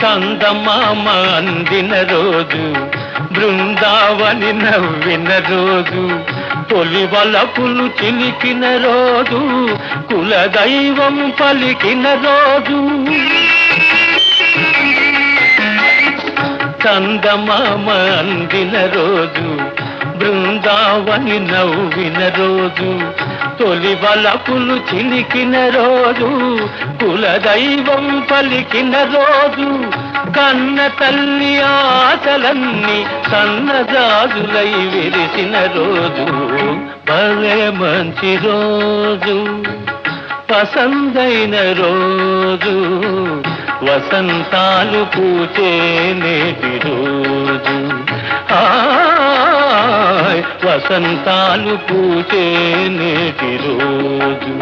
చందమామ అందిన రోజు, బృందావని నవ్విన రోజు, తొలి వలపులు చిలికిన రోజు, కులదైవం పలికిన రోజు. చందమామ అందిన రోజు, బృందావని నవ్విన రోజు, తొలి వలపులు చిలికిన రోజు, కులదైవం పలికిన రోజు, కన్న తల్లి ఆశలన్నీ సన్నజాజులై విరిసిన రోజు. భలే మంచి రోజు, పసందైన రోజు, వసంతాలు పూచే నేటి రోజు. వసంతాలు పూచే నేటి రోజు.